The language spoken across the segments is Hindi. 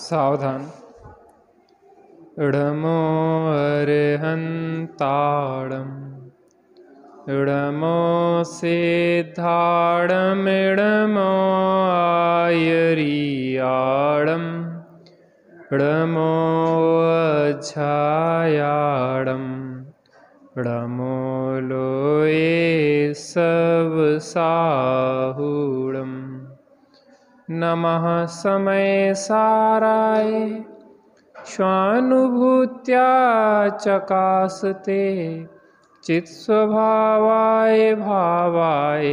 सावधान। इडमो अर्हन्ताडम् इडमो सिद्धाडम् इडमो आयरियाडम् इडमो अज्झायाडम् इडमो लोये सवसाहुडम्। नमः समय साराय स्वानुभूत्या चकासते चित्स्वभावाय भावाय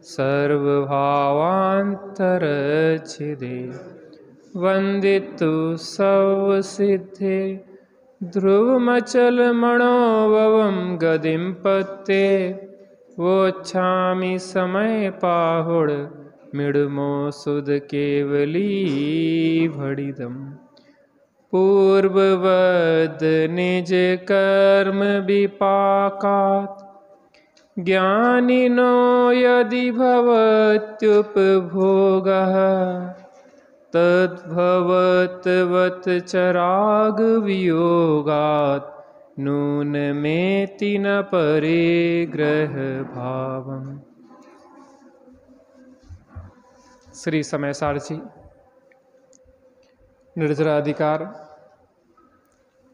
सर्वभावान्तरच्छिदे वन्दितु सर्वसिद्धे ध्रुवमचलमणोभवं गतिं पत्ते वोच्छामि समय पाहुड मिडमो सुध केवली भड़िदम्। पूर्ववद निज कर्म विपाकात् ज्ञानिनो यदि भवत्युपभोगः तद्भवत्वत् चराग वियोगात् नूनमेति न परिग्रह भावम्। श्री समय सारथी निर्जराधिकार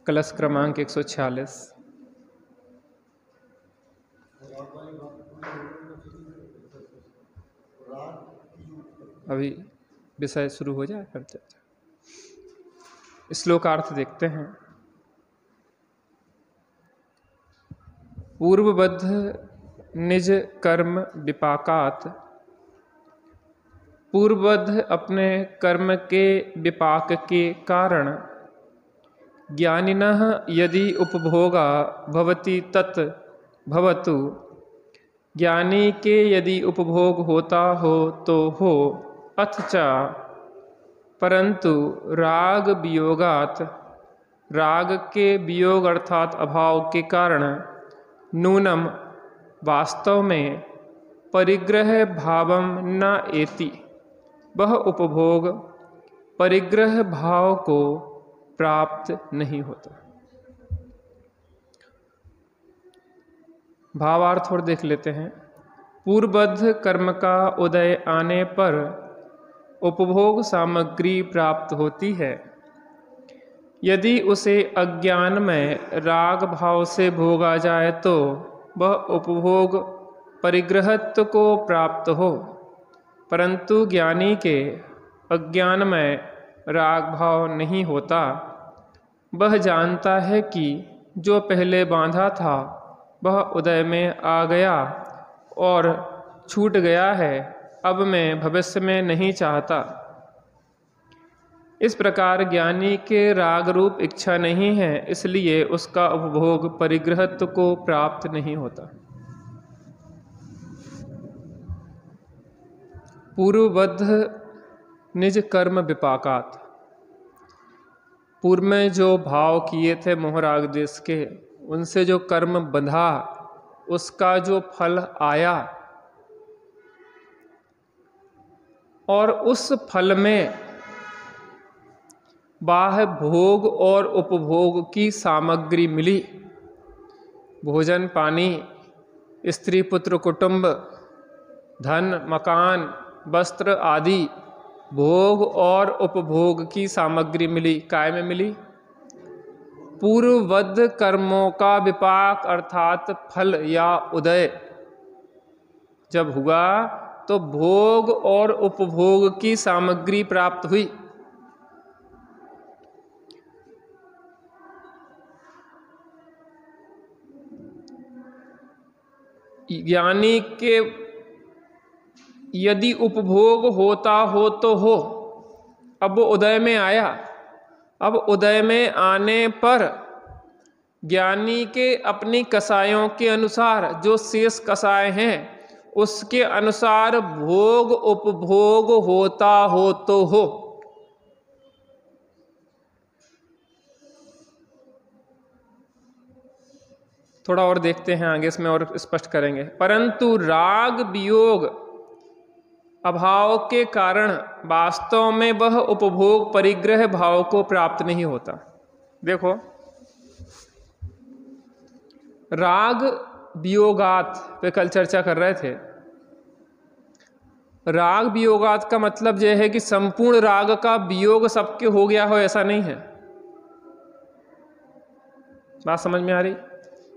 कलश क्रमांक 146। अभी विषय शुरू हो जाए फिर चर्चा। श्लोकार्थ देखते हैं। पूर्वबद्ध निज कर्म विपाकात, पूर्वबद्ध अपने कर्म के विपाक के कारण ज्ञानिनः यदि उपभोगा भवति तत् भवतु, ज्ञानी के यदि उपभोग होता हो तो हो, अथ च परंतु राग वियोगात, राग के वियोग अर्थात अभाव के कारण नूनम वास्तव में परिग्रह भावम न एति, वह उपभोग परिग्रह भाव को प्राप्त नहीं होता। भावार्थ और देख लेते हैं। पूर्वबद्ध कर्म का उदय आने पर उपभोग सामग्री प्राप्त होती है। यदि उसे अज्ञान में राग भाव से भोगा जाए तो वह उपभोग परिग्रहत्व को प्राप्त हो, परंतु ज्ञानी के अज्ञान में राग भाव नहीं होता। वह जानता है कि जो पहले बांधा था वह उदय में आ गया और छूट गया है, अब मैं भविष्य में नहीं चाहता। इस प्रकार ज्ञानी के राग रूप इच्छा नहीं है, इसलिए उसका उपभोग परिग्रहत्व को प्राप्त नहीं होता। पूर्वबद्ध निज कर्म विपाकात, पूर्व में जो भाव किए थे मोहराग देश के, उनसे जो कर्म बंधा उसका जो फल आया और उस फल में बाह्य भोग और उपभोग की सामग्री मिली, भोजन पानी, स्त्री पुत्र कुटुंब, धन मकान वस्त्र आदि भोग और उपभोग की सामग्री मिली। काय में मिली? पूर्वबद्ध कर्मों का विपाक अर्थात फल या उदय जब हुआ तो भोग और उपभोग की सामग्री प्राप्त हुई। ज्ञानी के यदि उपभोग होता हो तो हो, अब वो उदय में आया। अब उदय में आने पर ज्ञानी के अपनी कसायों के अनुसार जो शेष कसाय हैं उसके अनुसार भोग उपभोग होता हो तो हो। थोड़ा और देखते हैं आगे, इसमें और स्पष्ट करेंगे। परंतु राग वियोग अभाव के कारण वास्तव में वह उपभोग परिग्रह भाव को प्राप्त नहीं होता। देखो, राग वियोगात पे कल चर्चा कर रहे थे। राग वियोगात का मतलब यह है कि संपूर्ण राग का वियोग सबके हो गया हो, ऐसा नहीं है। बात समझ में आ रही?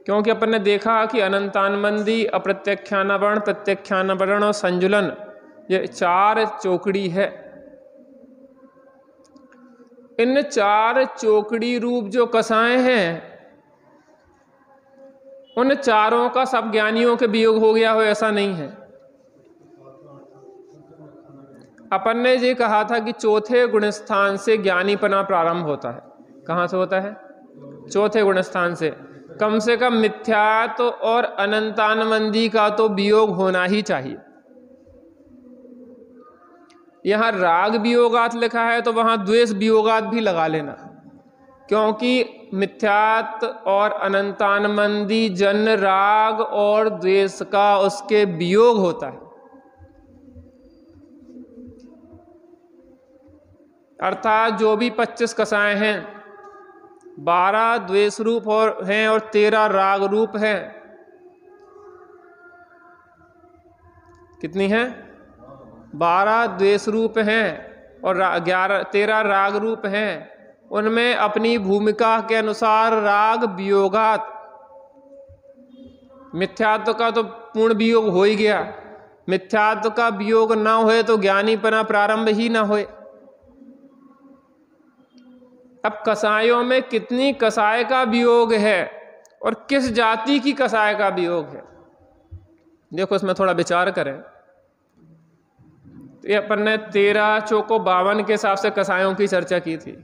क्योंकि अपन ने देखा कि अनंतानबंदी, अप्रत्यख्यानावरण, प्रत्यख्यानावरण और संजुलन, ये 4 चौकड़ी है। इन 4 चौकड़ी रूप जो कसाएं हैं, उन चारों का सब ज्ञानियों के वियोग हो गया हो, ऐसा नहीं है। अपन ने ये कहा था कि चौथे गुणस्थान से ज्ञानीपना प्रारंभ होता है। कहाँ से होता है? चौथे गुणस्थान से। कम से कम मिथ्यात्व और अनंतानबंदी का तो वियोग होना ही चाहिए। यहाँ राग वियोगात लिखा है तो वहाँ द्वेष वियोगात भी लगा लेना, क्योंकि मिथ्यात्व और अनंतानबंदी जन राग और द्वेष का उसके वियोग होता है। अर्थात जो भी 25 कसाएं हैं, 12 द्वेष रूप और हैं और 13 राग रूप हैं। कितनी हैं? 12 द्वेष रूप हैं और 13 राग रूप हैं। उनमें अपनी भूमिका के अनुसार राग वियोगात, मिथ्यात्व का तो पूर्ण वियोग हो ही गया। मिथ्यात्व का वियोग ना होए तो ज्ञानीपना प्रारंभ ही ना होए। अब कसायों में कितनी कसाय का वियोग है और किस जाति की कसाय का वियोग है, देखो इसमें थोड़ा विचार करें। तो ये अपन ने 13 चौको 52 के हिसाब से कसायों की चर्चा की थी।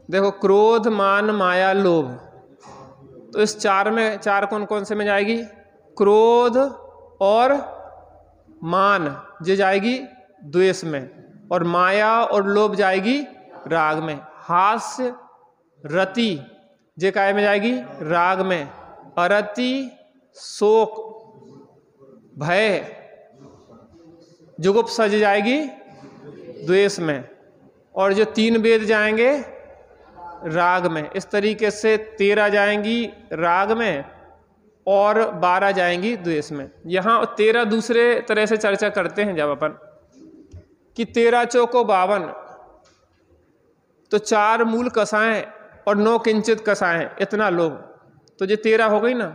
देखो, क्रोध, मान, माया, लोभ, तो इस 4 में 4 कौन कौन से में जाएगी? क्रोध और मान जे जाएगी द्वेष में, और माया और लोभ जाएगी राग में। हास्य, रति जे काय में जाएगी? राग में। अरति, शोक, भय, जुगुप्सा जे जाएगी द्वेष में। और जो 3 वेद जाएंगे राग में। इस तरीके से 13 जाएंगी राग में और 12 जाएंगी द्वेष में। यहाँ 13 दूसरे तरह से चर्चा करते हैं जब अपन कि 13 चौको 52, तो 4 मूल कसाएं और 9 किंचित कसाएं, इतना लोभ, तो ये 13 हो गई ना।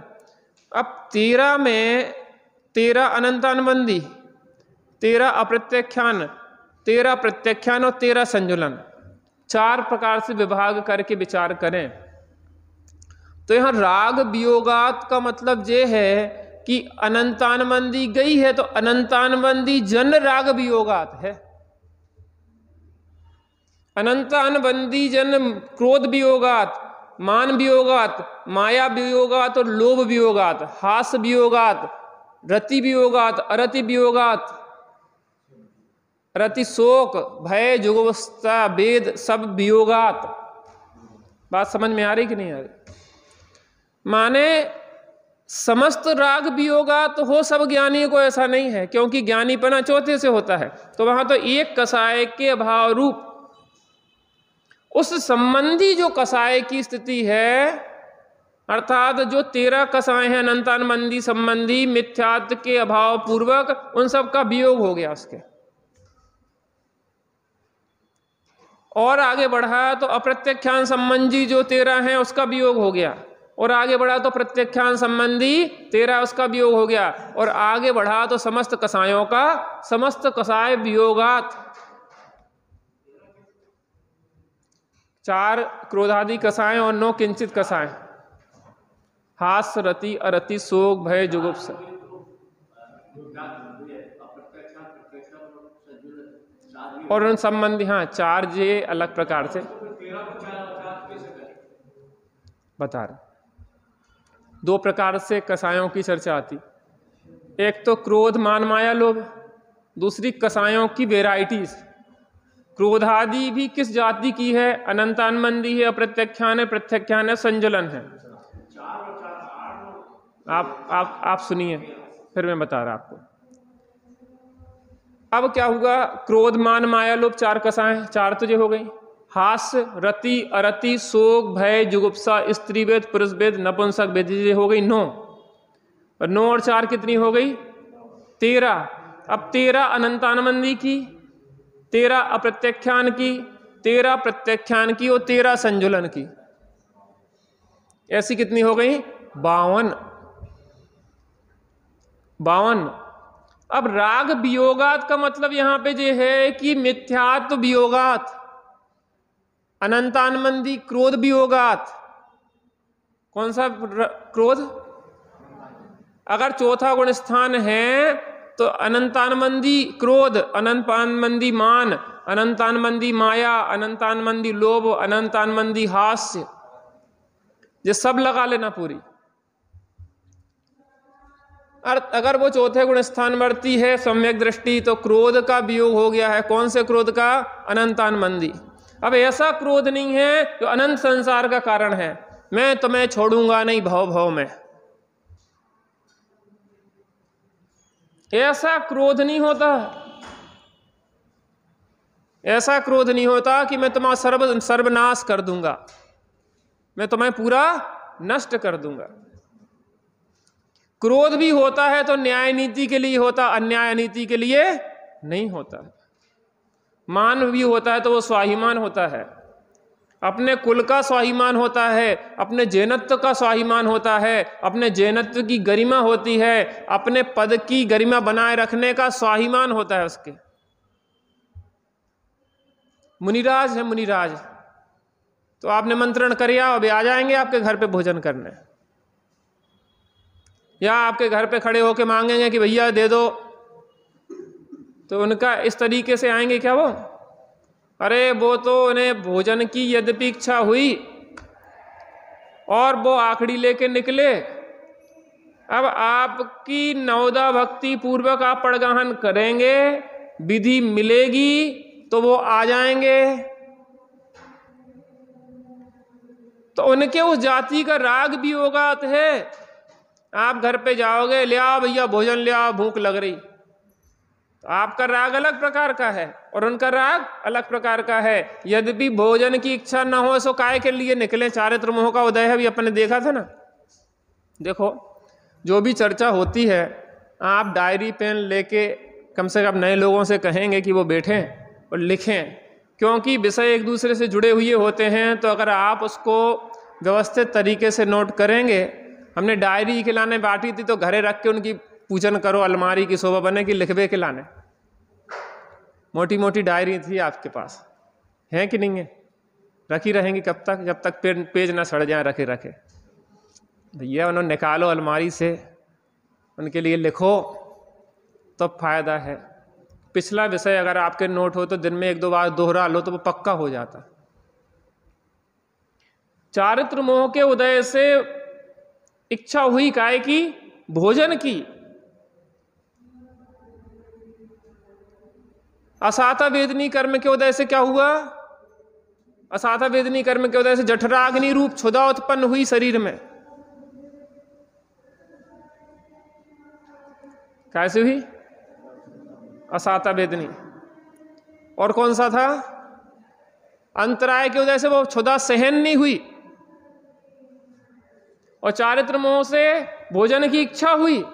अब 13 में 13 अनंतानबंदी, 13 अप्रत्यख्यान, 13 प्रत्यख्यान और 13 संजुलन, 4 प्रकार से विभाग करके विचार करें तो यहाँ राग वियोगात का मतलब ये है कि अनंतानबंदी गई है तो अनंतानबंदी जन राग वियोगात है। अनंतानबंदी जन क्रोध वियोगात, मान वियोगात, माया वियोगात और लोभ वियोगात, हास वियोगात, रति वियोगात, अरति वियोगात, रति शोक, भय, जुगुप्सा, वेद, सब वियोगात। बात समझ में आ रही कि नहीं आ रही? माने समस्त राग वियोगात हो सब ज्ञानी को, ऐसा नहीं है, क्योंकि ज्ञानीपना चौथे से होता है। तो वहां तो एक कसाय के अभाव रूप उस संबंधी जो कसाय की स्थिति है, अर्थात जो 13 कसाय हैं अनंतानबंदी संबंधी मिथ्यात्व के अभाव पूर्वक, उन सब का वियोग हो गया उसके। और आगे बढ़ा तो अप्रत्यख्यान संबंधी जो 13 हैं उसका वियोग हो गया, और आगे बढ़ा तो प्रत्यख्यान संबंधी 13 उसका वियोग हो गया, और आगे बढ़ा तो समस्त कसायों का समस्त कसाय वियोगात। 4 क्रोधादि कसाएं और 9 किंचित कसाएं, हास, रति, अरति, शोक, भय, जुगुप्सा। और उन संबंधी, हाँ 4 जे अलग प्रकार से बता रहे। 2 प्रकार से कसायों की चर्चा आती, एक तो क्रोध, मान, माया, लोभ, दूसरी कसायों की वेराइटीज। क्रोधादि भी किस जाति की है? अनंतानमंदी है, अप्रत्याख्यान है, प्रत्याख्यान है, संजलन है। आप सुनिए, फिर मैं बता रहा आपको। अब क्या हुआ? क्रोध, मान, माया, लोभ, चार कसाएं, चार तो जो हो गई। हास्य, रति, अरति, शोक, भय, जुगुप्सा, स्त्री वेद, पुरुष वेद, नपुंसक वेद, ये हो गई 9। और 9 और 4 कितनी हो गई? 13। अब 13 अनंतानमंदी की, 13 अप्रत्याख्यान की, 13 प्रत्याख्यान की और 13 संजुलन की। ऐसी कितनी हो गई? 52। अब राग वियोगात का मतलब यहां पे ये है कि मिथ्यात्व वियोगात, अनंतानमंदी क्रोध वियोगात। कौन सा क्रोध? अगर चौथा गुण स्थान है तो अनंतानमंदी क्रोध, अनंतानमंदी मान, अनंतानमंदी माया, अनंतानमंदी लोभ, अनंतानमंदी हास्य, ये सब लगा लेना पूरी। अगर वो चौथे गुण स्थान बढ़ती है सम्यक दृष्टि, तो क्रोध का वियोग हो गया है। कौन से क्रोध का? अनंतानमंदी। अब ऐसा क्रोध नहीं है जो अनंत संसार का कारण है, मैं तुम्हें छोड़ूंगा नहीं भव भव में, ऐसा क्रोध नहीं होता। ऐसा क्रोध नहीं होता कि मैं तुम्हारा सर्वनाश कर दूंगा, मैं तुम्हें पूरा नष्ट कर दूंगा। क्रोध भी होता है तो न्याय नीति के लिए होता, अन्याय नीति के लिए नहीं होता। मान भी होता है तो वो स्वाभिमान होता है, अपने कुल का स्वाभिमान होता है, अपने जैनत्व का स्वाभिमान होता है, अपने जैनत्व की गरिमा होती है, अपने पद की गरिमा बनाए रखने का स्वाभिमान होता है उसके। मुनिराज है, मुनिराज तो आपने मंत्रण करिया, अभी आ जाएंगे आपके घर पे भोजन करने, या आपके घर पे खड़े होके मांगेंगे कि भैया दे दो, तो उनका इस तरीके से आएंगे क्या वो? अरे वो तो उन्हें भोजन की यद्यपि इच्छा हुई और वो आखड़ी लेके निकले। अब आपकी नवदा भक्ति पूर्वक आप पड़गाहन करेंगे, विधि मिलेगी तो वो आ जाएंगे। तो उनके उस जाति का राग भी होगा है। आप घर पे जाओगे, ले आओ भैया भोजन ले आओ, भूख लग रही, तो आपका राग अलग प्रकार का है और उनका राग अलग प्रकार का है। यद्यपि भोजन की इच्छा न हो सो काय के लिए निकले? चारित्र मोह का उदय है, भी अपने देखा था ना। देखो जो भी चर्चा होती है, आप डायरी पेन लेके कम से कम नए लोगों से कहेंगे कि वो बैठें और लिखें, क्योंकि विषय एक दूसरे से जुड़े हुए होते हैं। तो अगर आप उसको व्यवस्थित तरीके से नोट करेंगे, हमने डायरी खिलाने बांटी थी तो घरे रख के उनकी पूजन करो, अलमारी की शोभा बने कि लिखवे के लाने। मोटी मोटी डायरी थी आपके पास, है कि नहीं है? रखी रहेंगी कब तक? जब तक पेज ना सड़ जाए रखे रखे। भैया उन्होंने निकालो अलमारी से, उनके लिए लिखो तो फायदा है। पिछला विषय अगर आपके नोट हो तो दिन में 1-2 बार दोहरा लो तो वो पक्का हो जाता। चारित्र मोह के उदय से इच्छा हुई काय की? भोजन की। असाता वेदनी कर्म के उदय से क्या हुआ? असाता वेदनी कर्म के उदय से जठराग्नि रूप क्षुधा उत्पन्न हुई शरीर में। कैसे हुई? असाता वेदनी। और कौन सा था? अंतराय के उदय से वो क्षुधा सहन नहीं हुई। और चारित्र मोह से भोजन की इच्छा हुई।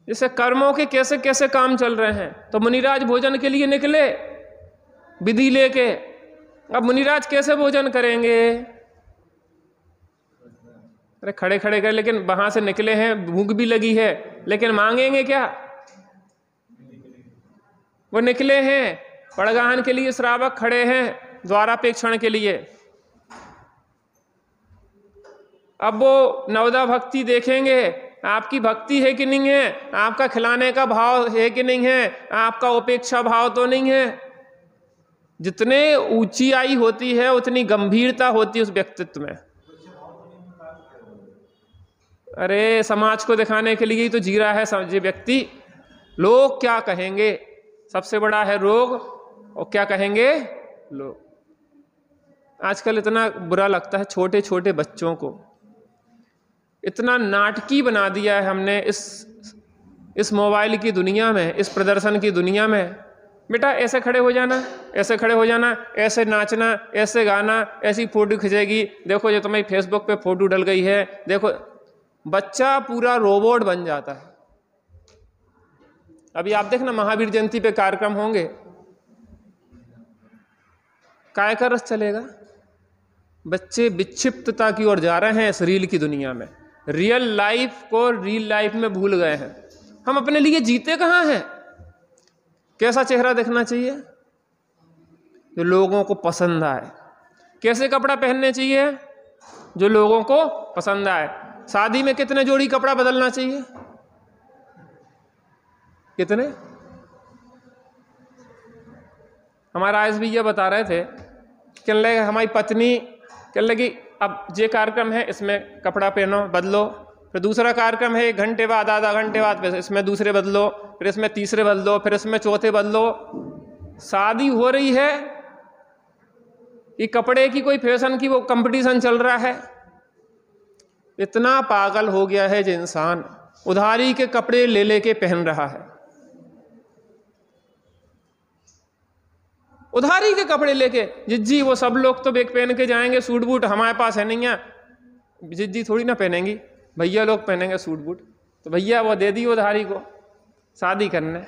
जैसे कर्मों के कैसे कैसे काम चल रहे हैं। तो मुनिराज भोजन के लिए निकले विधि लेके। अब मुनिराज कैसे भोजन करेंगे? अरे खड़े खड़े कर, लेकिन वहां से निकले हैं, भूख भी लगी है, लेकिन मांगेंगे क्या? वो निकले हैं पड़गाहन के लिए, श्रावक खड़े हैं द्वारापेक्षण के लिए। अब वो नवदा भक्ति देखेंगे, आपकी भक्ति है कि नहीं है, आपका खिलाने का भाव है कि नहीं है, आपका उपेक्षा भाव तो नहीं है। जितने ऊंचाई होती है उतनी गंभीरता होती है उस व्यक्तित्व में। अरे समाज को दिखाने के लिए ही तो जी रहा है ये व्यक्ति। लोग क्या कहेंगे, सबसे बड़ा है रोग। और क्या कहेंगे लोग। आजकल इतना बुरा लगता है, छोटे छोटे बच्चों को इतना नाटकी बना दिया है हमने इस मोबाइल की दुनिया में, इस प्रदर्शन की दुनिया में। बेटा ऐसे खड़े हो जाना, ऐसे खड़े हो जाना, ऐसे नाचना, ऐसे गाना, ऐसी फोटो खिंचेगी, देखो ये तुम्हारी फेसबुक पे फोटो डल गई है, देखो। बच्चा पूरा रोबोट बन जाता है। अभी आप देखना महावीर जयंती पे कार्यक्रम होंगे, काय का रस चलेगा। बच्चे विक्षिप्तता की ओर जा रहे हैं इस रील की दुनिया में। रियल लाइफ को रियल लाइफ में भूल गए हैं। हम अपने लिए जीते कहाँ हैं? कैसा चेहरा देखना चाहिए जो लोगों को पसंद आए, कैसे कपड़ा पहनने चाहिए जो लोगों को पसंद आए। शादी में कितने जोड़ी कपड़ा बदलना चाहिए? कितने? हमारा आयस भैया बता रहे थे, कहने लगे हमारी पत्नी कहने लगी अब ये कार्यक्रम है इसमें कपड़ा पहनो बदलो, फिर दूसरा कार्यक्रम है 1 घंटे बाद, आधा घंटे बाद, फिर इसमें दूसरे बदलो, फिर इसमें तीसरे बदलो, फिर इसमें चौथे बदलो। शादी हो रही है कि कपड़े की कोई फैशन की वो कंपटीशन चल रहा है। इतना पागल हो गया है जो इंसान उधारी के कपड़े ले लेके पहन रहा है। उधारी के कपड़े लेके जिज्जी, वो सब लोग तो बेग पहन के जाएंगे सूट बूट, हमारे पास है नहीं है। जिज्जी थोड़ी ना पहनेंगी, भैया लोग पहनेंगे सूट बूट, तो भैया वो दे दी उधारी को शादी करने।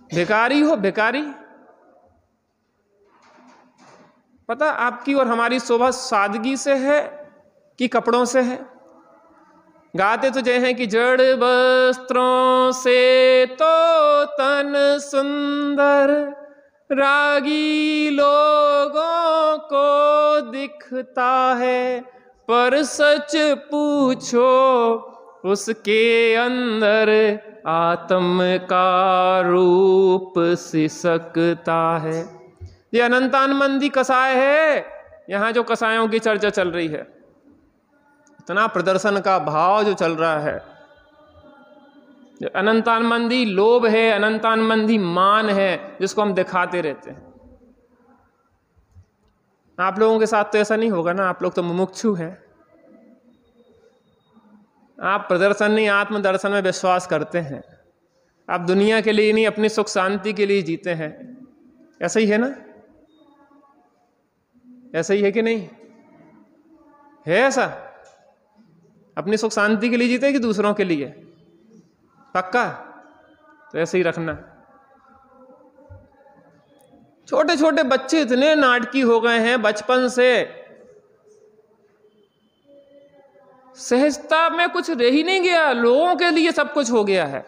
भिखारी हो भिखारी। पता आपकी और हमारी शोभा सादगी से है कि कपड़ों से है? गाते तो जय हैं कि जड़ वस्त्रों से तो तन सुंदर, रागी लोगों को दिखता है, पर सच पूछो उसके अंदर आत्म का रूप सिसकता है। ये अनंतानमंदी कसाय है, यहाँ जो कसायों की चर्चा चल रही है। इतना प्रदर्शन का भाव जो चल रहा है, जो अनंतानमंदी लोभ है, अनंतानमंदी मान है, जिसको हम दिखाते रहते हैं। आप लोगों के साथ तो ऐसा नहीं होगा ना, आप लोग तो मुमुक्षु हैं। आप प्रदर्शन नहीं आत्मदर्शन में विश्वास करते हैं। आप दुनिया के लिए नहीं अपनी सुख शांति के लिए जीते हैं। ऐसा ही है ना? ऐसा ही है कि नहीं है? ऐसा अपनी सुख शांति के लिए जीते कि दूसरों के लिए? पक्का? तो ऐसे ही रखना। छोटे छोटे बच्चे इतने नाटकी हो गए हैं बचपन से, सहजता में कुछ रह ही नहीं गया, लोगों के लिए सब कुछ हो गया है।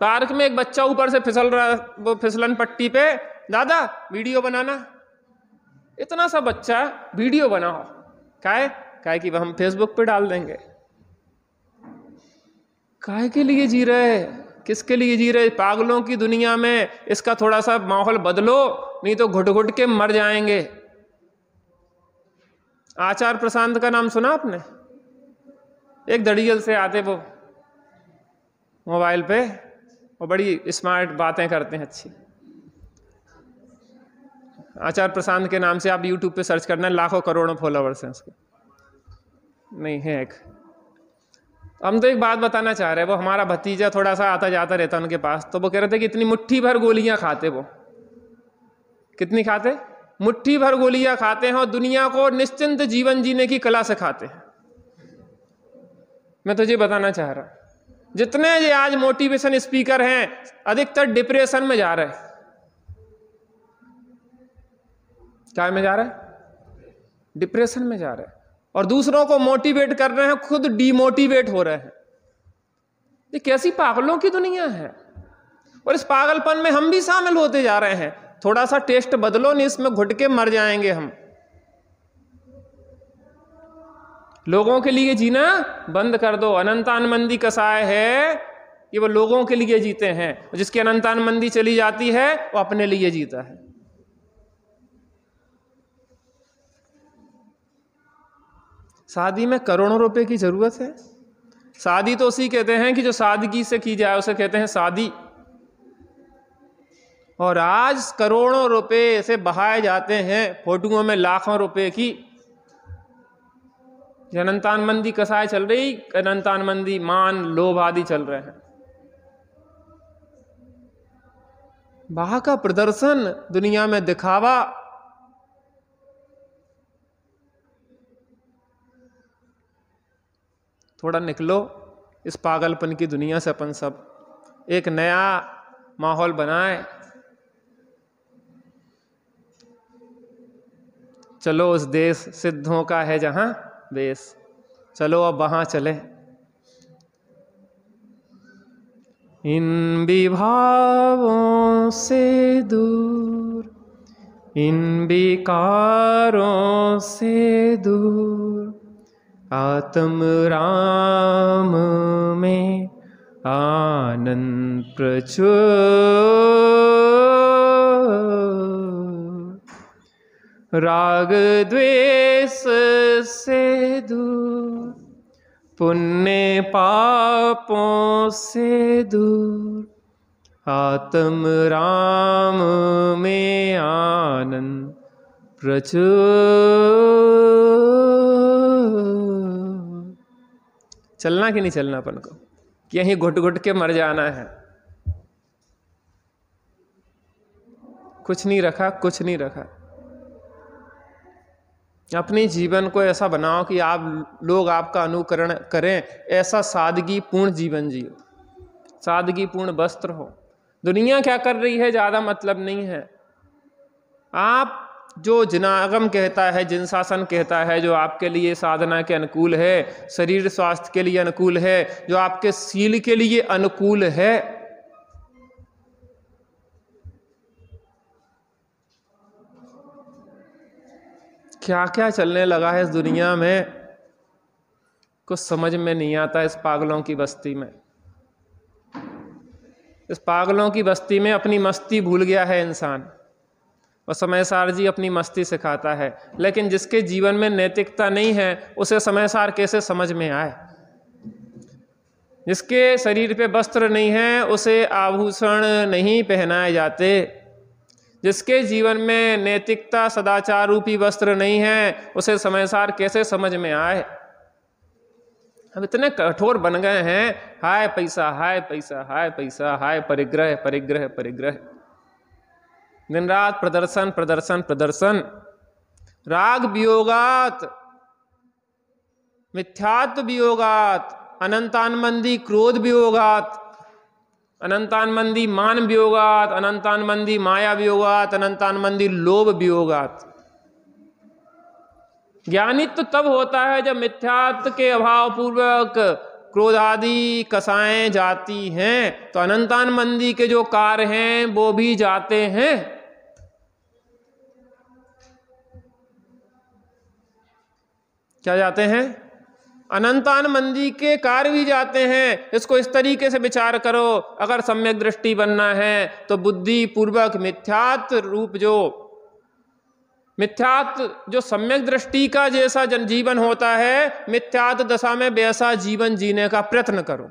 पार्क में एक बच्चा ऊपर से फिसल रहा, वो फिसलन पट्टी पे, दादा वीडियो बनाना। इतना सा बच्चा वीडियो बनाओ, काहे कि हम फेसबुक पे डाल देंगे। काहे के लिए जी रहे? किसके लिए जी रहे? पागलों की दुनिया में इसका थोड़ा सा माहौल बदलो, नहीं तो घुट घुट के मर जाएंगे। आचार्य प्रशांत का नाम सुना आपने? एक दड़ियल से आते वो मोबाइल पे, वो बड़ी स्मार्ट बातें करते हैं अच्छी। आचार्य प्रशांत के नाम से आप यूट्यूब पे सर्च करना, लाखों करोड़ों फॉलोवर्स हैं उसके। नहीं है एक। हम तो एक बात बताना चाह रहे हैं, वो हमारा भतीजा थोड़ा सा आता जाता रहता उनके पास, तो वो कह रहे थे कि इतनी मुट्ठी भर गोलियां खाते वो। कितनी खाते? मुट्ठी भर गोलियां खाते हैं और दुनिया को निश्चिंत जीवन जीने की कला सिखाते हैं। मैं तुझे बताना चाह रहा, जितने ये आज मोटिवेशन स्पीकर हैं अधिकतर डिप्रेशन में जा रहे हैं। क्या में जा रहे हैं? डिप्रेशन में जा रहे हैं। और दूसरों को मोटिवेट कर रहे हैं, खुद डीमोटिवेट हो रहे हैं। ये कैसी पागलों की दुनिया है, और इस पागलपन में हम भी शामिल होते जा रहे हैं। थोड़ा सा टेस्ट बदलो, नहीं इसमें घुट के मर जाएंगे हम। लोगों के लिए जीना बंद कर दो। अनंतानमंदी कसाय है, ये वो लोगों के लिए जीते हैं। जिसकी अनंतानमंदी चली जाती है वो अपने लिए जीता है। शादी में करोड़ों रुपए की जरूरत है? शादी तो उसी कहते हैं कि जो सादगी से की जाए उसे कहते हैं शादी। और आज करोड़ों रुपए से बहाए जाते हैं फोटुओं में, लाखों रुपए की अनंतान मंदी कसाय चल रही, अनंतान मंदी मान लोभ आदि चल रहे हैं। बाह का प्रदर्शन, दुनिया में दिखावा। थोड़ा निकलो इस पागलपन की दुनिया से, अपन सब एक नया माहौल बनाए। चलो उस देश सिद्धों का है जहां बेस, चलो अब वहां चले। इन विभावों से दूर, इन विकारों से दूर, आत्म राम में आनंद प्रचुर। राग द्वेष से दूर, पुण्य पापों से दूर, आत्म राम में आनंद प्रचुर। चलना कि नहीं चलना अपन को, कि यहीं घुट घुट के मर जाना है? कुछ नहीं रखा, कुछ नहीं रखा। अपने जीवन को ऐसा बनाओ कि आप लोग आपका अनुकरण करें, ऐसा सादगी पूर्ण जीवन जियो, सादगी पूर्ण वस्त्र हो। दुनिया क्या कर रही है ज़्यादा मतलब नहीं है। आप जो जिनागम कहता है, जिन शासन कहता है, जो आपके लिए साधना के अनुकूल है, शरीर स्वास्थ्य के लिए अनुकूल है, जो आपके शील के लिए अनुकूल है, क्या क्या चलने लगा है इस दुनिया में, कुछ समझ में नहीं आता। इस पागलों की बस्ती में, इस पागलों की बस्ती में अपनी मस्ती भूल गया है इंसान, और समयसार जी अपनी मस्ती सिखाता है। लेकिन जिसके जीवन में नैतिकता नहीं है उसे समयसार कैसे समझ में आए? जिसके शरीर पे वस्त्र नहीं है उसे आभूषण नहीं पहनाए जाते। जिसके जीवन में नैतिकता सदाचार रूपी वस्त्र नहीं है उसे समयसार कैसे समझ में आए? हम इतने कठोर बन गए हैं, हाय पैसा, हाय पैसा, हाय पैसा, हाय परिग्रह, परिग्रह, परिग्रह, दिन रात प्रदर्शन, प्रदर्शन, प्रदर्शन। राग वियोगात, मिथ्यात्व वियोगात, अनंतानमंदी क्रोध वियोगात, अनंतानमंदी मान वियोगात, अनंतानमंदी माया वियोगात, अनंतानमंदी लोभ वियोगात। ज्ञानित्व तब होता है जब मिथ्यात्व के अभाव पूर्वक क्रोधादि कसाएं जाती हैं, तो अनंतानमंदी के जो कार्य हैं वो भी जाते हैं। क्या जाते हैं? अनंतानमंदी के कार्य भी जाते हैं। इसको इस तरीके से विचार करो, अगर सम्यक दृष्टि बनना है तो बुद्धि पूर्वक मिथ्यात्व रूप जो सम्यक दृष्टि का जैसा जनजीवन होता है, मिथ्यात्व दशा में वैसा जीवन जीने का प्रयत्न करो।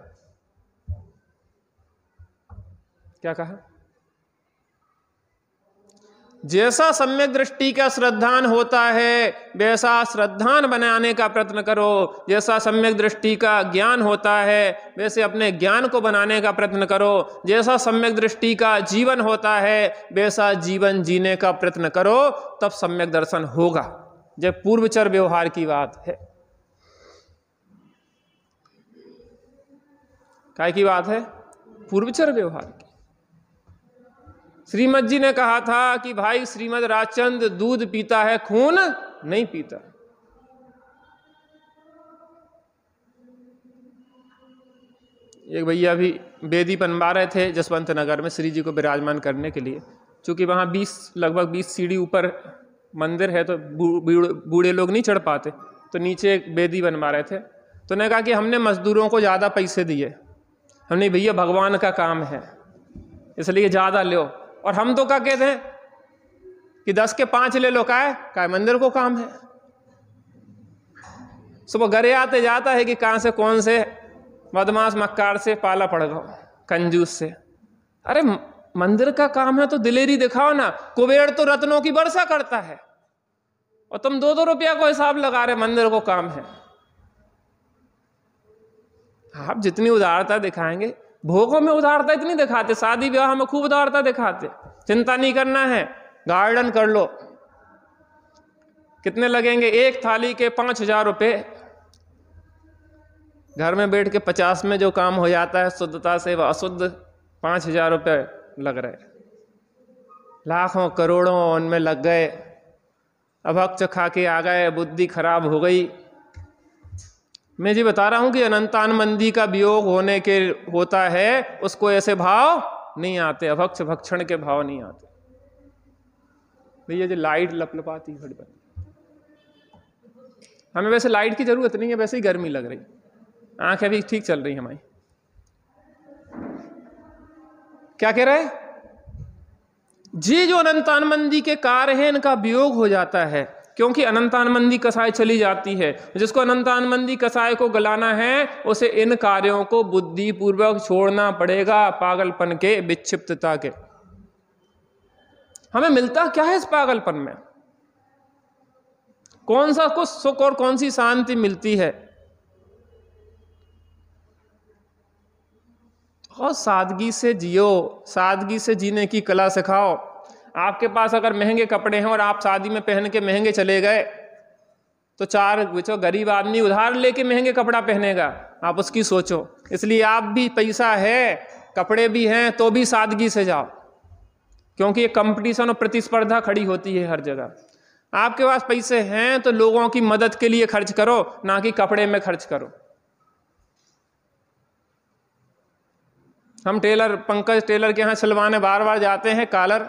क्या कहा? जैसा सम्यक दृष्टि का श्रद्धान होता है वैसा श्रद्धान बनाने का प्रयत्न करो। जैसा सम्यक दृष्टि का ज्ञान होता है वैसे अपने ज्ञान को बनाने का प्रयत्न करो। जैसा सम्यक दृष्टि का जीवन होता है वैसा जीवन जीने का प्रयत्न करो, तब सम्यक दर्शन होगा। जब पूर्वचर व्यवहार की बात है, काय की बात है? पूर्वचर व्यवहार की। श्रीमद जी ने कहा था कि भाई श्रीमद राजचंद्र दूध पीता है, खून नहीं पीता। एक भैया भी वेदी बनवा रहे थे जसवंत नगर में श्री जी को विराजमान करने के लिए। चूंकि वहां लगभग 20 सीढ़ी ऊपर मंदिर है तो बूढ़े लोग नहीं चढ़ पाते, तो नीचे एक वेदी बनवा रहे थे। तो उन्होंने कहा कि हमने मजदूरों को ज़्यादा पैसे दिए, हमने भैया भगवान का काम है इसलिए ज़्यादा लो। और हम तो क्या कहते हैं कि 10 के 5 ले लो, काय मंदिर को काम है। सुबह घरे आते जाता है कि कहाँ से कौन से बदमाश मक्कार से पाला पड़ गया, कंजूस से। अरे मंदिर का काम है तो दिलेरी दिखाओ ना। कुबेर तो रत्नों की वर्षा करता है और तुम 2-2 रुपया को हिसाब लगा रहे, मंदिर को काम है। आप जितनी उदारता दिखाएंगे, भोगों में उदारता इतनी दिखाते, शादी ब्याह में खूब उदारता दिखाते, चिंता नहीं करना है, गार्डन कर लो। कितने लगेंगे? एक थाली के 5,000 रुपये। घर में बैठ के 50 में जो काम हो जाता है शुद्धता से, वह अशुद्ध 5,000 रुपये लग रहे। लाखों करोड़ों उनमें लग गए, अभक्त खा के आ गए, बुद्धि खराब हो गई। मैं जी बता रहा हूं कि अनंतान मंदी का वियोग होने के होता है, उसको ऐसे भाव नहीं आते, अभक्ष भक्षण के भाव नहीं आते। भैया जो लाइट लपलपाती घड़ी बंद, हमें वैसे लाइट की जरूरत नहीं है, वैसे ही गर्मी लग रही, आंखें भी ठीक चल रही हमारी। क्या कह रहे? जी जो अनंतान मंदी के कार्य है, इनका वियोग हो जाता है, क्योंकि अनंतान मंदी कसाय चली जाती है। जिसको अनंतान मंदी कसाय को गलाना है, उसे इन कार्यों को बुद्धि पूर्वक छोड़ना पड़ेगा, पागलपन के, विक्षिप्तता के। हमें मिलता क्या है इस पागलपन में? कौन सा कुछ सुख और कौन सी शांति मिलती है? और सादगी से जियो, सादगी से जीने की कला सिखाओ। आपके पास अगर महंगे कपड़े हैं और आप शादी में पहन के महंगे चले गए, तो चार जो गरीब आदमी उधार लेके महंगे कपड़ा पहनेगा, आप उसकी सोचो। इसलिए आप भी, पैसा है, कपड़े भी हैं, तो भी सादगी से जाओ, क्योंकि ये कंपटीशन और प्रतिस्पर्धा खड़ी होती है हर जगह। आपके पास पैसे हैं तो लोगों की मदद के लिए खर्च करो, ना कि कपड़े में खर्च करो। हम टेलर, पंकज टेलर के यहाँ सिलवाने बार बार जाते हैं कॉलर,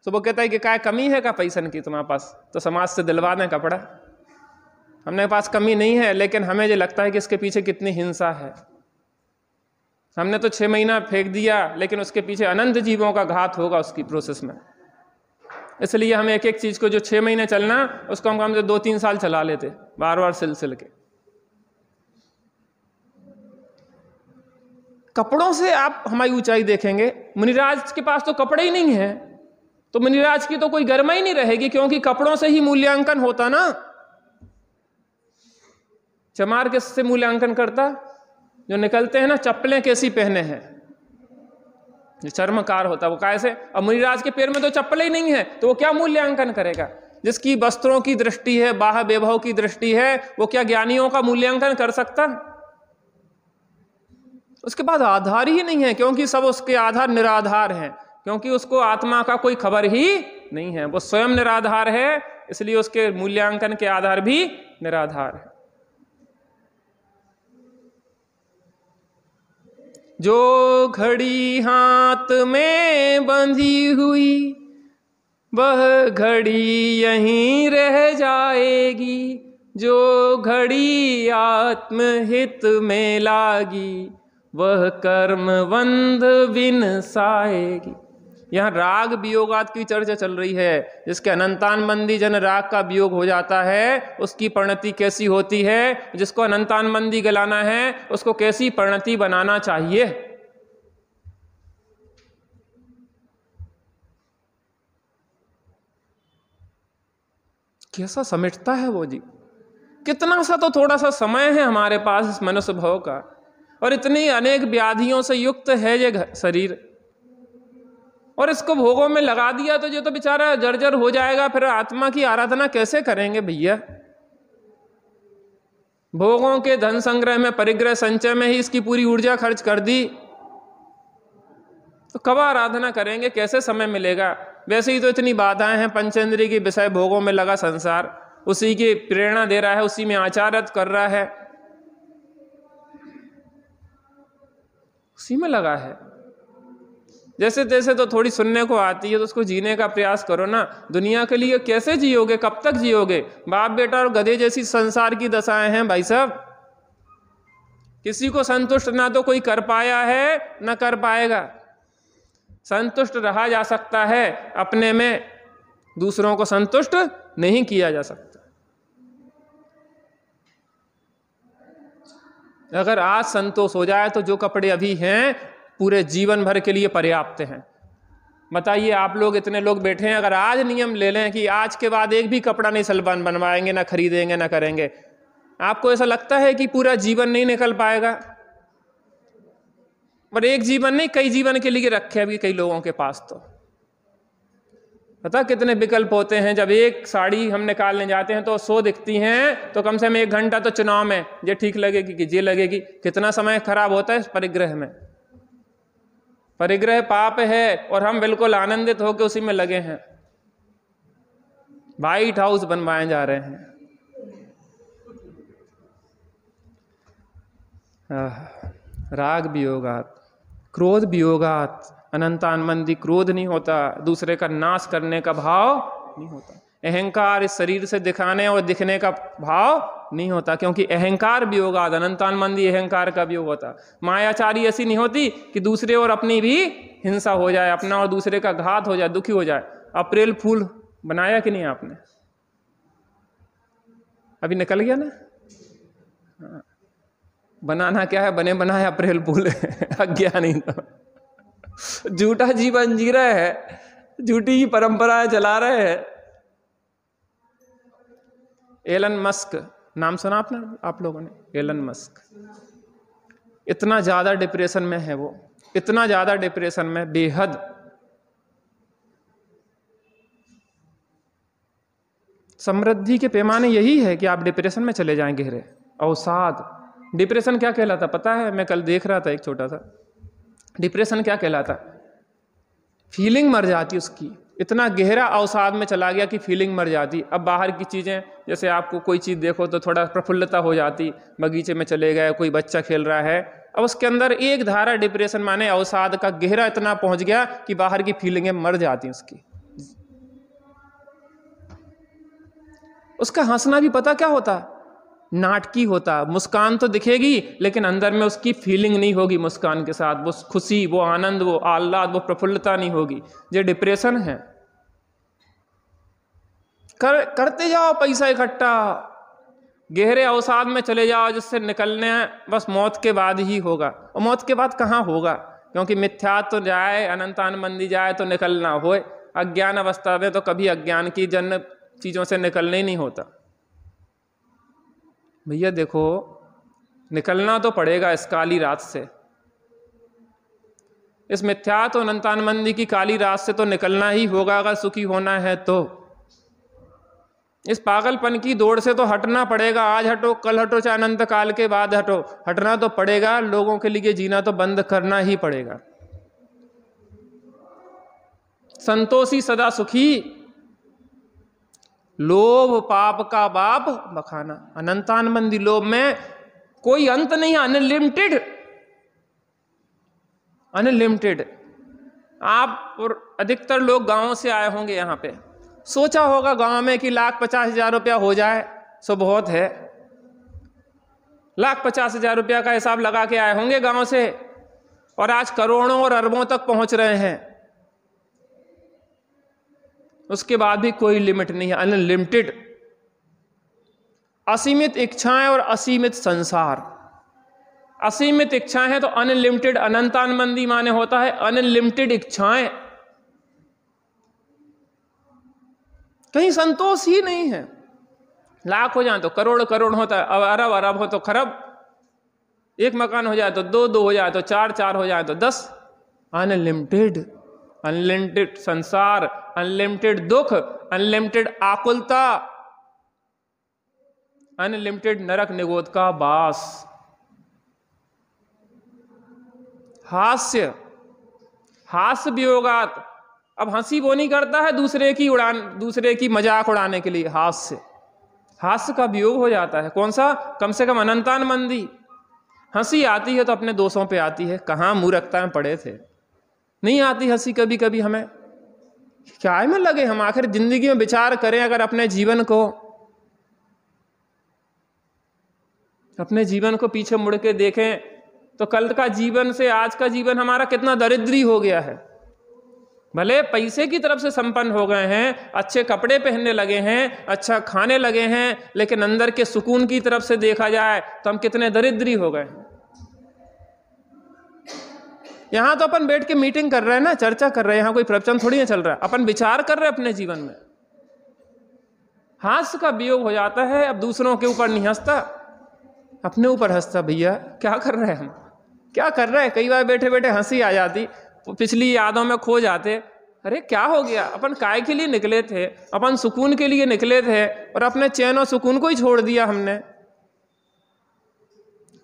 तो वो कहता है कि क्या कमी है का पैसन की तुम्हारे पास, तो समाज से दिलवा दें कपड़ा। हमने पास कमी नहीं है, लेकिन हमें ये लगता है कि इसके पीछे कितनी हिंसा है। हमने तो 6 महीना फेंक दिया, लेकिन उसके पीछे अनंत जीवों का घात होगा उसकी प्रोसेस में। इसलिए हम एक एक चीज को जो 6 महीने चलना, उसको हम कम से 2-3 साल चला लेते, बार बार सिल के। कपड़ों से आप हमारी ऊंचाई देखेंगे। मुनिराज के पास तो कपड़े ही नहीं है, तो मुनिराज की तो कोई गरिमा ही नहीं रहेगी, क्योंकि कपड़ों से ही मूल्यांकन होता ना। चमार किससे मूल्यांकन करता? जो निकलते हैं ना, चप्पलें कैसी पहने हैं, जो चर्मकार होता वो कैसे। अब मुनिराज के पैर में तो चप्पल ही नहीं है, तो वो क्या मूल्यांकन करेगा? जिसकी वस्त्रों की दृष्टि है, बाह्य वैभव की दृष्टि है, वो क्या ज्ञानियों का मूल्यांकन कर सकता? उसके बाद आधार ही नहीं है, क्योंकि सब उसके आधार निराधार हैं, क्योंकि उसको आत्मा का कोई खबर ही नहीं है। वो स्वयं निराधार है, इसलिए उसके मूल्यांकन के आधार भी निराधार है। जो घड़ी हाथ में बंधी हुई, वह घड़ी यहीं रह जाएगी। जो घड़ी आत्महित में लागी, वह कर्मबंध विनसाएगी। यहाँ राग वियोगात की चर्चा चल रही है। जिसके अनंतान मंदी जन राग का वियोग हो जाता है, उसकी परिणति कैसी होती है? जिसको अनंतान मंदी गलाना है, उसको कैसी परिणति बनाना चाहिए? कैसा समेटता है वो जी। कितना सा तो थोड़ा सा समय है हमारे पास इस मनुष्य भव का, और इतनी अनेक व्याधियों से युक्त है ये शरीर, और इसको भोगों में लगा दिया तो ये तो बेचारा जर्जर हो जाएगा। फिर आत्मा की आराधना कैसे करेंगे भैया? भोगों के धन संग्रह में, परिग्रह संचय में ही इसकी पूरी ऊर्जा खर्च कर दी, तो कब आराधना करेंगे? कैसे समय मिलेगा? वैसे ही तो इतनी बाधाएं हैं, पंचेंद्रिय की विषय भोगों में लगा संसार, उसी की प्रेरणा दे रहा है, उसी में आचार्यत कर रहा है, उसी में लगा है। जैसे तैसे तो थोड़ी सुनने को आती है, तो उसको जीने का प्रयास करो ना। दुनिया के लिए कैसे जियोगे? कब तक जियोगे? बाप बेटा और गधे जैसी संसार की दशाएं हैं भाई साहब। किसी को संतुष्ट ना तो कोई कर पाया है, ना कर पाएगा। संतुष्ट रहा जा सकता है अपने में, दूसरों को संतुष्ट नहीं किया जा सकता। अगर आज संतोष हो जाए तो जो कपड़े अभी हैं पूरे जीवन भर के लिए पर्याप्त हैं। बताइए, आप लोग इतने लोग बैठे हैं, अगर आज नियम ले लें कि आज के बाद एक भी कपड़ा नहीं सलमान बनवाएंगे, ना खरीदेंगे, ना करेंगे, आपको ऐसा लगता है कि पूरा जीवन नहीं निकल पाएगा? पर एक जीवन नहीं, कई जीवन के लिए रखे अभी कई लोगों के पास। तो पता कितने विकल्प होते हैं। जब एक साड़ी हम निकालने जाते हैं तो 100 दिखती हैं, तो कम से कम 1 घंटा तो चुनाव में ये ठीक लगेगी कि ये लगेगी। कितना समय खराब होता है इस परिग्रह में। परिग्रह पाप है और हम बिल्कुल आनंदित होकर उसी में लगे हैं। व्हाइट हाउस बनवाए जा रहे हैं। राग वियोगात, क्रोध वियोगात, अनंतानमंदी क्रोध नहीं होता, दूसरे का नाश करने का भाव नहीं होता। अहंकार इस शरीर से दिखाने और दिखने का भाव नहीं होता, क्योंकि अहंकार वियोगात, अनंतानमंदी अहंकार का वियोग होता। मायाचारी ऐसी नहीं होती कि दूसरे और अपनी भी हिंसा हो जाए, अपना और दूसरे का घात हो जाए, दुखी हो जाए। अप्रैल फूल बनाया कि नहीं आपने? अभी निकल गया ना। हाँ। बनाना क्या है, बने बनाया अप्रैल फूल अज्ञानी तो झूठा जीवन जी रहे हैं, झूठी ही परंपराएं चला रहे हैं। एलन मस्क नाम सुना आपने, आप लोगों ने? एलन मस्क इतना ज्यादा डिप्रेशन में है वो, इतना ज्यादा डिप्रेशन में, बेहद। समृद्धि के पैमाने यही है कि आप डिप्रेशन में चले जाएं गहरे। अवसाद, डिप्रेशन क्या कहलाता पता है? मैं कल देख रहा था एक छोटा सा, डिप्रेशन क्या कहलाता? फीलिंग मर जाती उसकी, इतना गहरा अवसाद में चला गया कि फीलिंग मर जाती। अब बाहर की चीजें, जैसे आपको कोई चीज देखो तो थोड़ा प्रफुल्लता हो जाती, बगीचे में चले गए, कोई बच्चा खेल रहा है, अब उसके अंदर एक धारा डिप्रेशन माने अवसाद का गहरा इतना पहुंच गया कि बाहर की फीलिंगें मर जाती उसकी। उसका हंसना भी पता क्या होता? नाटकी होता। मुस्कान तो दिखेगी लेकिन अंदर में उसकी फीलिंग नहीं होगी मुस्कान के साथ, वो खुशी, वो आनंद, वो आह्लाद, वो प्रफुल्लता नहीं होगी। ये डिप्रेशन है। करते जाओ पैसा इकट्ठा, गहरे अवसाद में चले जाओ, जिससे निकलने बस मौत के बाद ही होगा। और मौत के बाद कहाँ होगा? क्योंकि मिथ्या तो जाए, अनंतानमंदी जाए तो निकलना होए। अज्ञान अवस्था में तो कभी अज्ञान की जन्य चीजों से निकलने ही नहीं होता। भैया देखो, निकलना तो पड़ेगा इस काली रात से, इस मिथ्या तो अनंतानमंदी की काली रात से तो निकलना ही होगा अगर सुखी होना है तो। इस पागलपन की दौड़ से तो हटना पड़ेगा। आज हटो, कल हटो, चाहे अनंत काल के बाद हटो, हटना तो पड़ेगा। लोगों के लिए जीना तो बंद करना ही पड़ेगा। संतोषी सदा सुखी, लोभ पाप का बाप बखाना। अनंतानमंदी लोभ में कोई अंत नहीं, अनलिमिटेड, अनलिमिटेड। आप और अधिकतर लोग गांवों से आए होंगे यहाँ पे, सोचा होगा गांव में कि 1,50,000 रुपया हो जाए सो बहुत है। 1,50,000 रुपया का हिसाब लगा के आए होंगे गांव से, और आज करोड़ों और अरबों तक पहुंच रहे हैं। उसके बाद भी कोई लिमिट नहीं है, अनलिमिटेड। असीमित इच्छाएं और असीमित संसार। असीमित इच्छाएं हैं तो अनलिमिटेड, अनंतानमंदी माने होता है अनलिमिटेड इच्छाएं। कहीं संतोष ही नहीं है। लाख हो जाए तो करोड़ करोड़ होता है, अब अरब अरब हो तो खरब। एक मकान हो जाए तो 2 हो जाए तो 4 हो जाए तो 10। अनलिमिटेड, अनलिमिटेड संसार, अनलिमिटेड दुख, अनलिमिटेड आकुलता, अनलिमिटेड नरक निगोद का वास। हास्य, हास्य वियोगात। अब हंसी वो नहीं करता है दूसरे की मजाक उड़ाने के लिए। हास्य, हास्य का वियोग हो जाता है। कौन सा? कम से कम अनंतानमंदी। हंसी आती है तो अपने दोषों पे आती है, कहाँ मूर्खता में पड़े थे। नहीं आती हंसी कभी कभी हमें, क्या में लगे हम। आखिर जिंदगी में विचार करें, अगर अपने जीवन को पीछे मुड़ के देखें तो कल का जीवन से आज का जीवन हमारा कितना दरिद्री हो गया है। भले पैसे की तरफ से संपन्न हो गए हैं, अच्छे कपड़े पहनने लगे हैं, अच्छा खाने लगे हैं, लेकिन अंदर के सुकून की तरफ से देखा जाए तो हम कितने दरिद्री हो गए हैं। यहाँ तो अपन बैठ के मीटिंग कर रहे हैं ना, चर्चा कर रहे हैं, यहाँ कोई प्रवचन थोड़ी ना चल रहा है, अपन विचार कर रहे हैं अपने जीवन में। हास्य का वियोग हो जाता है, अब दूसरों के ऊपर नहीं हंसता, अपने ऊपर हंसता। भैया क्या कर रहे हैं हम, क्या कर रहे हैं? कई बार बैठे बैठे हंसी आ जाती, पिछली यादों में खो जाते। अरे क्या हो गया, अपन काय के लिए निकले थे? अपन सुकून के लिए निकले थे और अपने चैन और सुकून को ही छोड़ दिया हमने।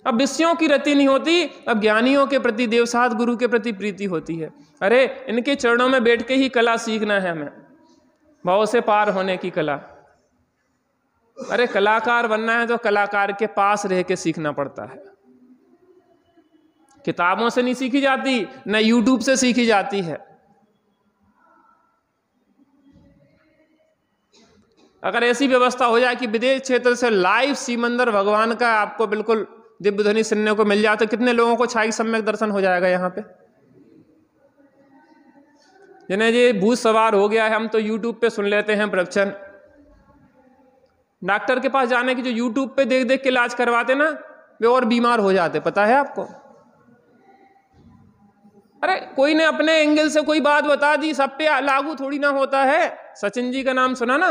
अब विषयों की रति नहीं होती, अब ज्ञानियों के प्रति, देवसात गुरु के प्रति प्रीति होती है। अरे इनके चरणों में बैठ के ही कला सीखना है हमें, भाव से पार होने की कला। अरे कलाकार बनना है तो कलाकार के पास रह के सीखना पड़ता है, किताबों से नहीं सीखी जाती, न यूट्यूब से सीखी जाती है। अगर ऐसी व्यवस्था हो जाए कि विदेश क्षेत्र से लाइव सिमंदर भगवान का आपको बिल्कुल दिव्य ध्वनि सुनने को मिल जाए, तो कितने लोगों को छाई सम्यक दर्शन हो जाएगा यहाँ पे। जिन्हें ये भूत सवार हो गया है, हम तो यूट्यूब पे सुन लेते हैं प्रवचन। डॉक्टर के पास जाने की जो यूट्यूब पे देख देख के इलाज करवाते ना, वे और बीमार हो जाते, पता है आपको। अरे कोई ने अपने एंगल से कोई बात बता दी, सब पे लागू थोड़ी ना होता है। सचिन जी का नाम सुना ना,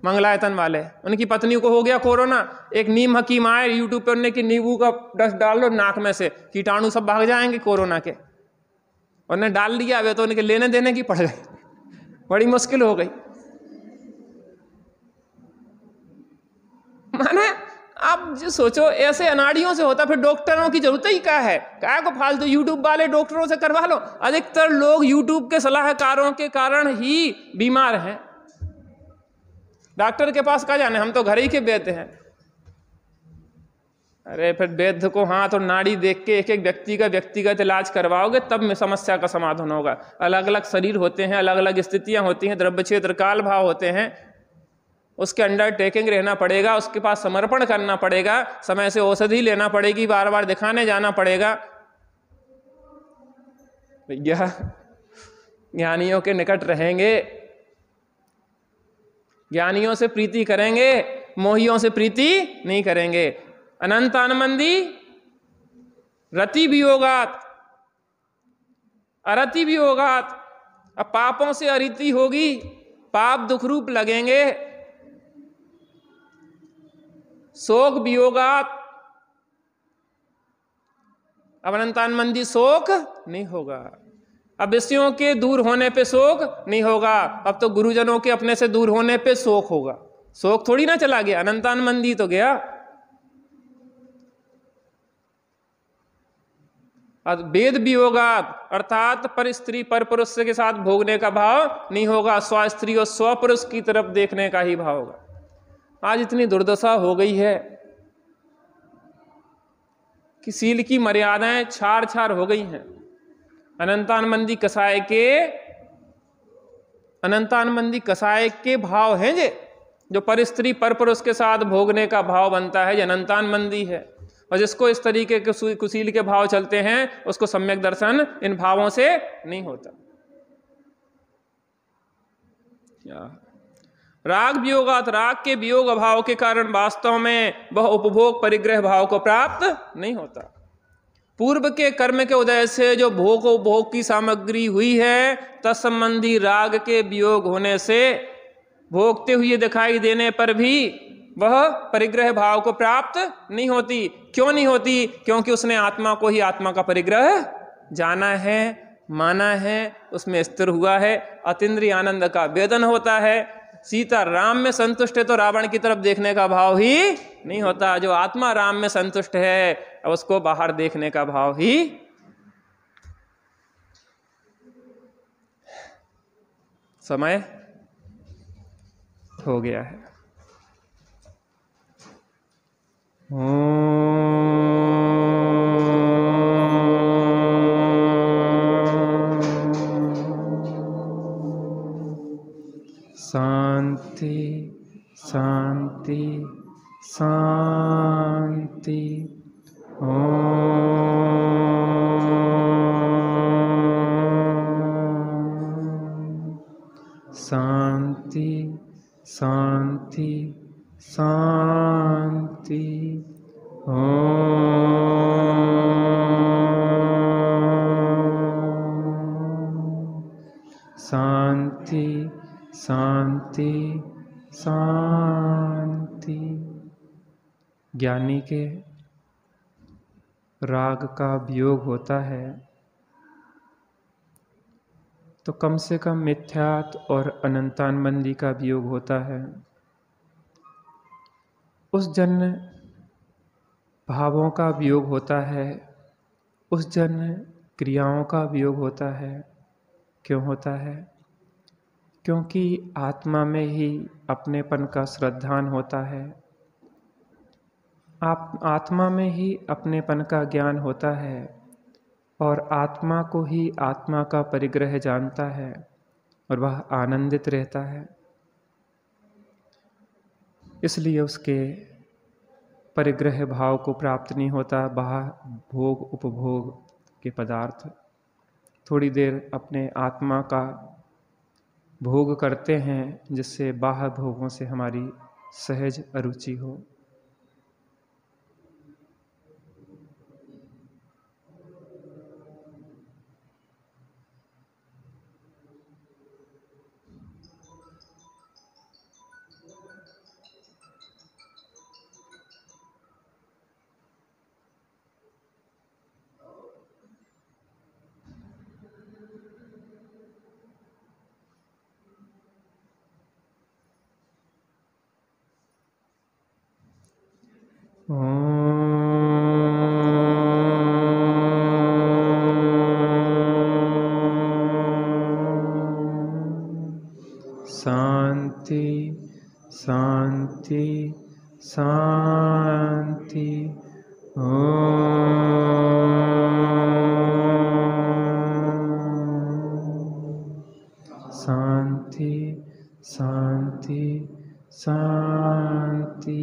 मंगलायतन वाले, उनकी पत्नी को हो गया कोरोना। एक नीम हकीम आए यूट्यूब पे, उन्होंने कि नींबू का रस डाल लो नाक में से, कीटाणु सब भाग जाएंगे कोरोना के। उन्होंने डाल दिया, वे तो उनके लेने देने की पड़ गई, बड़ी मुश्किल हो गई। माने आप जो सोचो, ऐसे अनाड़ियों से होता, फिर डॉक्टरों की जरूरत ही क्या है? क्या को फालतू यूट्यूब वाले डॉक्टरों से करवा लो। अधिकतर लोग यूट्यूब के सलाहकारों के कारण ही बीमार हैं। डॉक्टर के पास क्या जाने, हम तो घर ही के वैद्य हैं। अरे फिर वैद्य को हाथ और नाड़ी देख के एक एक व्यक्ति का व्यक्तिगत इलाज करवाओगे, तब में समस्या का समाधान होगा। अलग अलग शरीर होते हैं, अलग अलग स्थितियां होती हैं, द्रव्य क्षेत्र काल भाव होते हैं, उसके अंडरटेकिंग रहना पड़ेगा, उसके पास समर्पण करना पड़ेगा, समय से औषधि लेना पड़ेगी, बार बार दिखाने जाना पड़ेगा। भैया ज्ञानियों के निकट रहेंगे, ज्ञानियों से प्रीति करेंगे, मोहियों से प्रीति नहीं करेंगे। अनंत आनमंदी रति वियोगात अरति वियोगात। अब पापों से अरिति होगी, पाप दुख रूप लगेंगे। शोक वियोगात, अब अनंतानमंदी शोक नहीं होगा। अब विषयों के दूर होने पे शोक नहीं होगा, अब तो गुरुजनों के अपने से दूर होने पे शोक होगा। शोक थोड़ी ना चला गया, अनंतानमंदी तो गया। वेद वियोगात, अर्थात पर स्त्री पर पुरुष के साथ भोगने का भाव नहीं होगा, स्व स्त्री और स्व पुरुष की तरफ देखने का ही भाव होगा। आज इतनी दुर्दशा हो गई है कि सील की मर्यादाएं छार छार हो गई हैं। अनंतानमंदी कसाय के भाव हैं जो पर स्त्री पर पुरुष के साथ भोगने का भाव बनता है, जो अनंतानमंदी है। और जिसको इस तरीके के कुशील के भाव चलते हैं, उसको सम्यक दर्शन इन भावों से नहीं होता। राग वियोगात, राग के वियोग अभाव के कारण वास्तव में वह उपभोग परिग्रह भाव को प्राप्त नहीं होता। पूर्व के कर्म के उदय से जो भोग उपभोग की सामग्री हुई है, तत्संबंधी राग के वियोग होने से भोगते हुए दिखाई देने पर भी वह परिग्रह भाव को प्राप्त नहीं होती। क्यों नहीं होती? क्योंकि उसने आत्मा को ही आत्मा का परिग्रह जाना है, माना है, उसमें स्थिर हुआ है। अतीन्द्रिय आनंद का वेदन होता है। सीता राम में संतुष्ट है तो रावण की तरफ देखने का भाव ही नहीं होता। जो आत्मा राम में संतुष्ट है, अब उसको बाहर देखने का भाव ही। समय हो गया है। शांति शांति शांति। शांति शांति शांति। शांति शांति। ज्ञानी के राग का वियोग होता है तो कम से कम मिथ्यात्व और अनंतानबंदी का वियोग होता है। उस जन भावों का वियोग होता है, उस जन क्रियाओं का वियोग होता है। क्यों होता है? क्योंकि आत्मा में ही अपनेपन का श्रद्धान होता है, आत्मा में ही अपनेपन का ज्ञान होता है और आत्मा को ही आत्मा का परिग्रह जानता है और वह आनंदित रहता है। इसलिए उसके परिग्रह भाव को प्राप्त नहीं होता। बाह्य भोग उपभोग के पदार्थ थोड़ी देर अपने आत्मा का भोग करते हैं जिससे बाह्य भोगों से हमारी सहज अरुचि हो। शांति शांति शांति। शांति शांति शांति।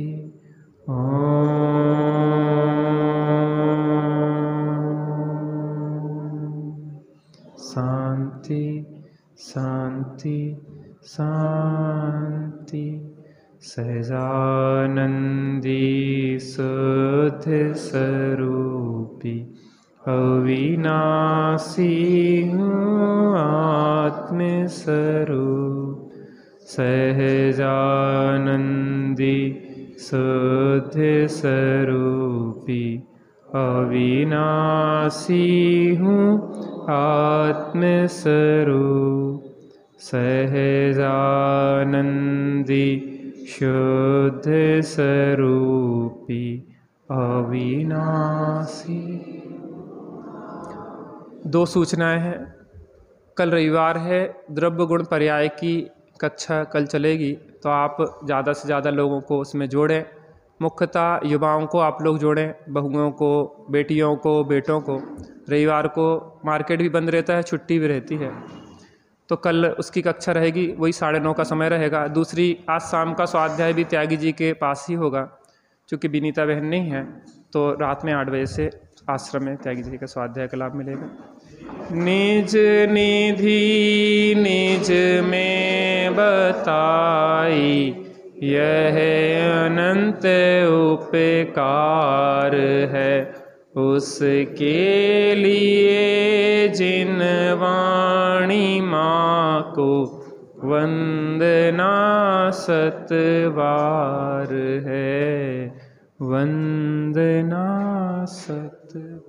शांति शांति शांति। सहजानंदी शुद्ध स्वरूपी अविनाशी आत्मस्वरूप। सहजानंदी शुद्ध स्वरूपी अविनाशी हूँ आत्मस्वरूप। सहजानंदी शुद्ध स्वरूपी अविनाशी। दो सूचनाएं हैं। कल रविवार है, द्रव्य गुण पर्याय की कक्षा कल चलेगी, तो आप ज़्यादा से ज़्यादा लोगों को उसमें जोड़ें। मुख्यतः युवाओं को आप लोग जोड़ें, बहुओं को, बेटियों को, बेटों को। रविवार को मार्केट भी बंद रहता है, छुट्टी भी रहती है, तो कल उसकी कक्षा रहेगी, वही 9:30 का समय रहेगा। दूसरी, आज शाम का स्वाध्याय भी त्यागी जी के पास ही होगा, क्योंकि विनीता बहन नहीं है, तो रात में 8 बजे से आश्रम में त्यागी जी का स्वाध्याय का लाभ मिलेगा। निज निधि निज में बताई, यह अनंत उपकार है। उसके लिए जिन वाणी माँ को वंदना सतबार है, वंदना सतबार।